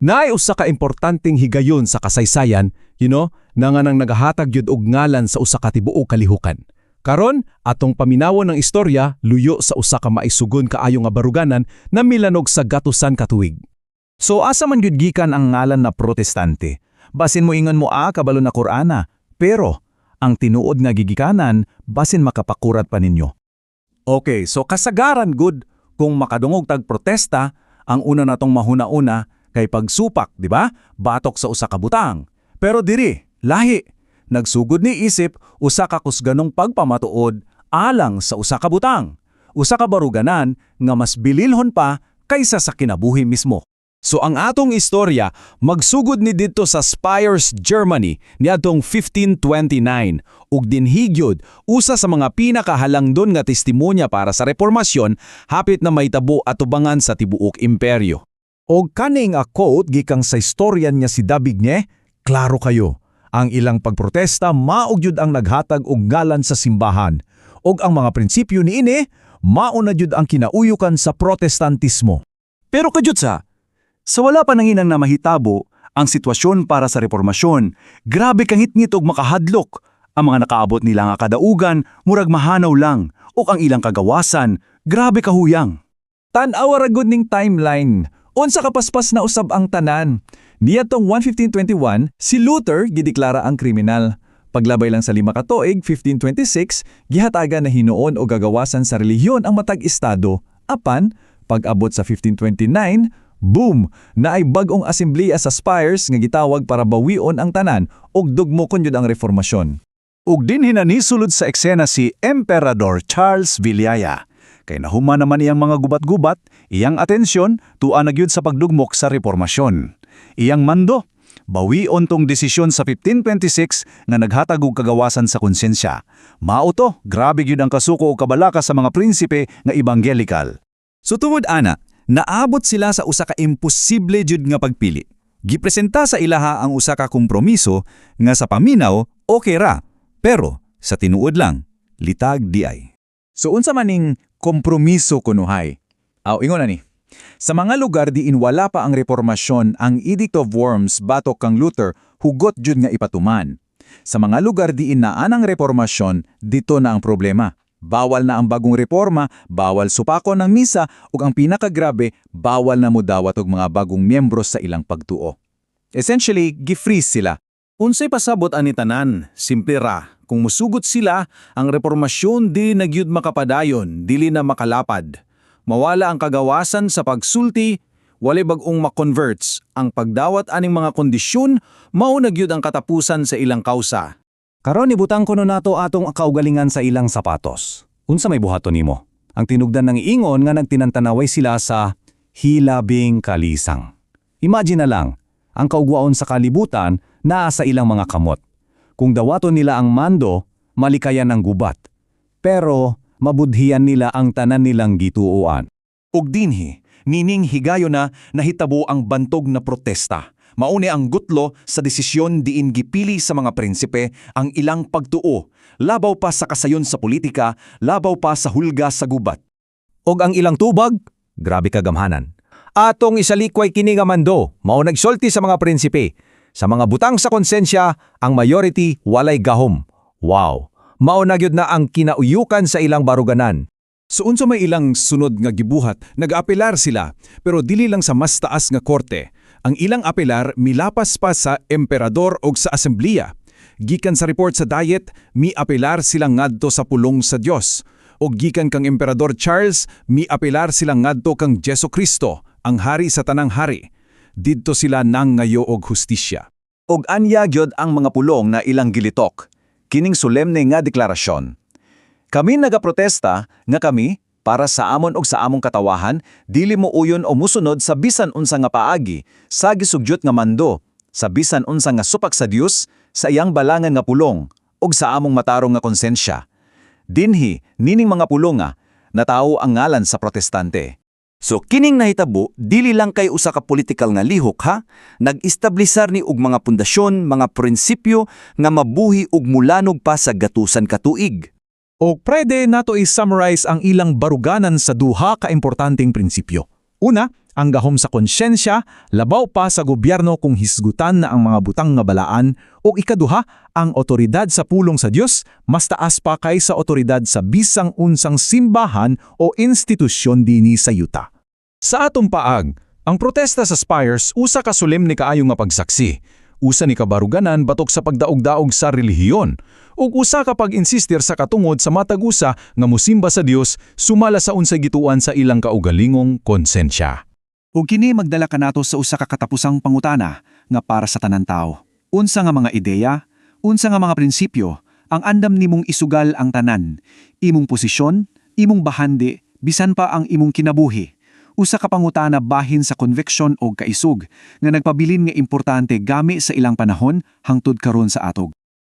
Naay usa ka importanteng higayon sa kasaysayan, na nga nang nagahatag yud og ngalan sa usa ka tibuok kalihukan. Karon, atong paminawon ng istorya luyo sa usa ka maisugon kaayo nga baruganan na milanog sa gatusan ka tuig. So asa man yun gikan ang ngalan na protestante? Basin mo ingon mo kabalo na Qur'ana, pero ang tinuod nga gigikanan basin makapakurat pa ninyo. Okay, so kasagaran good kung makadungog tag protesta, ang una natong mahuna-una kay pagsupak, di ba? Batok sa usa ka butang. Pero diri, lahi. Nagsugod ni isip usa ka kusganong pagpamatuod alang sa usa ka butang. Usa ka baruganan nga mas bililhon pa kaysa sa kinabuhi mismo. So ang atong istorya magsugod ni didto sa Spires, Germany niadtong 1529 ug dinhigyod usa sa mga pinakahalangdon nga testimonya para sa reformasyon hapit na mahitabo atubangan sa tibuok imperyo. Og kaning a quote gikang sa istoryan niya si Dabigne, klaro kayo. Ang ilang pagprotesta maog yun ang naghatag og ngalan sa simbahan. Og ang mga prinsipyo niini, mauna jud ang kinauyukan sa protestantismo. Pero kadyot sa wala pa nanginang na mahitabo ang sitwasyon para sa reformasyon, grabe kang ngit og makahadlok. Ang mga nakaabot nila nga kadaugan, murag mahanaw lang, o ang ilang kagawasan, grabe kahuyang. Tan-aw ragod ning timeline. Unsa kapaspas na usab ang tanan. Niadtong 1521, si Luther gideklara ang kriminal. Paglabay lang sa 5 ka tuig, 1526, gihatagan na hinuon o gagawasan sa relihiyon ang matag estado. Apan, pag-abot sa 1529, boom! Naay bag-ong asembleya sa Spires nga gitawag para bawion ang tanan ug dugmokon yun ang reformasyon. Ug din hinanisulod sa eksena si Emperador Charles Villaya. Kay nahuman naman iyang mga gubat-gubat, iyang atensyon tuan na gyud sa pagdugmok sa reformasyon. Iyang mando, bawion tong desisyon sa 1526 nga naghatag og kagawasan sa konsensya. Mao to, grabe gyud ang kasuko o kabalaka sa mga prinsipe nga ebanghelikal. So tungod ana, naabot sila sa usa ka imposible jud nga pagpili. Gipresenta sa ilaha ang usa ka kompromiso nga sa paminaw okay ra, pero sa tinuod lang, litag di ay. So unsa maning kompromiso kunuhay? Ingon na ni. Sa mga lugar diin wala pa ang reformasyon, ang Edict of Worms batok kang Luther hugot jud nga ipatuman. Sa mga lugar diin naa ang reformasyon, dito na ang problema. Bawal na ang bagong reforma, bawal supako ng misa, ug ang pinakagrabe, bawal na mudawat og mga bagong miyembro sa ilang pagtuo. Essentially, gifreeze sila. Unsay pasabot ani tanan, simple ra. Kung musugot sila, ang reformasyon dili na gyud makapadayon, dili na makalapad. Mawala ang kagawasan sa pagsulti, walay bag-ong makonverts. Ang pagdawat aning mga kondisyon, mao na gyud ang katapusan sa ilang kausa. Karon ibutang kuno nato atong kaugalingan sa ilang sapatos. Unsa may buhaton nimo? Ang tinugdan ng ingon nga nagtinantanaway sila sa hilabing kalisang. Imagine na lang, ang kaugwaon sa kalibutan naa sa ilang mga kamot. Kung dawaton nila ang mando, malikayan ang gubat. Pero mabudhian nila ang tanan nilang gituoan. Ug dinhi, nining higayo na nahitabo ang bantog na protesta. Mauni ang gutlo sa desisyon diin gipili sa mga prinsipe ang ilang pagtuo, labaw pa sa kasayon sa politika, labaw pa sa hulga sa gubat. Og ang ilang tubag, grabe kagamhanan. Atong isalikway kini nga mando, mao nagsulti sa mga prinsipe. Sa mga butang sa konsensya, ang majority walay gahom. Wow! Mao na gyud na ang kinauyukan sa ilang baruganan. So unsa may ilang sunod nga gibuhat, nag-apelar sila, pero dili lang sa mas taas nga korte. Ang ilang apelar milapas pa sa emperador o sa asembleya. Gikan sa report sa Diet, mi-apelar silang ngadto sa pulong sa Dios. O gikan kang Emperador Charles, mi-apelar silang ngadto kang Jesu Kristo, ang hari sa tanang hari. Didto sila nang ngayo og hustisya. Og anya gyud ang mga pulong na ilang gilitok. Kining solemne nga deklarasyon. Kami nagaprotesta nga kami, para sa amon og sa among katawahan, dili mo uyon o musunod sa bisan unsa nga paagi, sa gisugyot nga mando, sa bisan unsa nga supak sa Dios, sa iyang balangan nga pulong, og sa among matarong nga konsensya. Dinhi, nining mga pulong nga, natawo ang ngalan sa protestante. So kining nahitabo, dili lang kay usa ka political nga lihok ha, nag-establisar ni og mga pundasyon, mga prinsipyo nga mabuhi og mulanog pa sa gatusan ka tuig. O pwede nato i-summarize ang ilang baruganan sa duha ka importanteng prinsipyo. Una, Ang gahom sa konsyensya, labaw pa sa gobyerno kung hisgutan na ang mga butang nga balaan, o ikaduha, ang otoridad sa pulong sa Dios mas taas pa kaysa otoridad sa bisang unsang simbahan o institusyon dinhi sa yuta. Sa atong paag, ang protesta sa Spires usa ka solemne kaayo nga pagsaksi. Usa ni kabaruganan batok sa pagdaog-daog sa relihiyon, ug usa ka pag-insistir sa katungod sa matag-usa nga musimba sa Dios sumala sa unsay gituan sa ilang kaugalingong konsensya. Ug kini magdala kanato sa usa ka katapusang pangutana nga para sa tanan tawo. Unsa nga mga ideya, unsa nga mga prinsipyo ang andam nimong isugal ang tanan, imong posisyon, imong bahandi, bisan pa ang imong kinabuhi. Usa ka pangutana bahin sa conviction o kaisug nga nagpabilin nga importante gami sa ilang panahon hangtod karon sa atog.